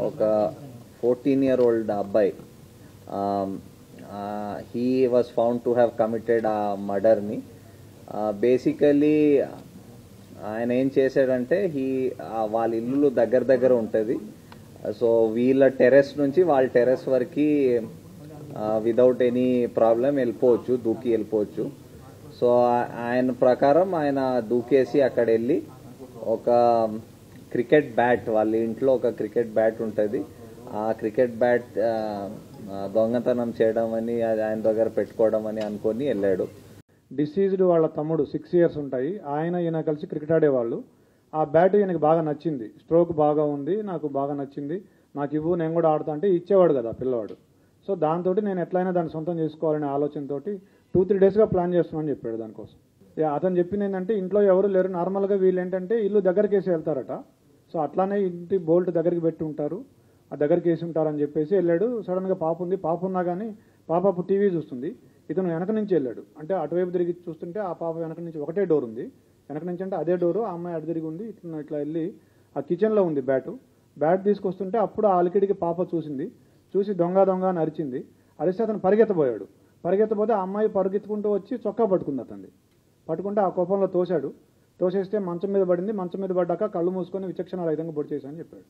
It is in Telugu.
ఒక 14-year-old అబ్బాయి he was found to have committed a murder ni basically ఆయన ఏం చేశాడంటే వాళ్ళ ఇల్లు దగ్గర దగ్గర ఉంటుంది. సో వీళ్ళ టెర్రస్ నుంచి వాళ్ళ టెర్రస్ వరకు వితౌట్ ఎనీ ప్రాబ్లం వెళ్ళిపోవచ్చు, దూకి వెళ్ళిపోవచ్చు. సో ఆయన ప్రకారం ఆయన దూకేసి అక్కడ వెళ్ళి ఒక క్రికెట్ బ్యాట్, వాళ్ళ ఇంట్లో ఒక క్రికెట్ బ్యాట్ ఉంటుంది, ఆ క్రికెట్ బ్యాట్ దొంగతనం చేయడం అని ఆయన దగ్గర పెట్టుకోవడం అని అనుకొని వెళ్ళాడు. డిసీజ్డ్ వాళ్ళ తమ్ముడు 6 years ఉంటాయి, ఈయన కలిసి క్రికెట్ ఆడేవాళ్ళు. ఆ బ్యాట్ ఈయనకి బాగా నచ్చింది, స్ట్రోక్ బాగా ఉంది, నాకు బాగా నచ్చింది, నాకు ఇవ్వు నేను కూడా ఆడుతా అంటే ఇచ్చేవాడు కదా పిల్లవాడు. సో దాంతో నేను ఎట్లయినా దాన్ని సొంతం చేసుకోవాలనే ఆలోచనతోటి 2-3 daysగా ప్లాన్ చేస్తున్నామని చెప్పాడు. దానికోసం అతను చెప్పింది ఏంటంటే ఇంట్లో ఎవరు లేరు, నార్మల్గా వీళ్ళు ఏంటంటే ఇల్లు దగ్గరికి వేసి వెళ్తారట. సో అట్లానే ఇంటి బోల్ట్ దగ్గరికి పెట్టి ఉంటారు, ఆ దగ్గరికి వేసి ఉంటారని చెప్పేసి వెళ్ళాడు. సడన్గా పాప ఉంది, పాప ఉన్నా కానీ పాప అప్పుడు టీవీ చూస్తుంది, ఇతను వెనక నుంచి వెళ్ళాడు. అంటే అటువైపు తిరిగి చూస్తుంటే ఆ పాప వెనక నుంచి ఒకటే డోర్ ఉంది, వెనక నుంచి అంటే అదే డోరు, ఆ అమ్మాయి అటు తిరిగి ఉంది. ఇట్లా వెళ్ళి ఆ కిచెన్లో ఉంది బ్యాట్ తీసుకొస్తుంటే అప్పుడు ఆ అలికిడికి పాప చూసి దొంగ అని అరిచింది. అరిస్తే అతను పరిగెత్తబోతే ఆ అమ్మాయి పరిగెత్తుకుంటూ వచ్చి చొక్కా పట్టుకుంది, పట్టుకుంటే ఆ కోపంలో తోసేస్తే మంచం మీద పడింది. మంచం మీద పడ్డాక కళ్ళు మూసుకొని విచక్షణ రహితంగా పొడి చేశానని చెప్పాడు.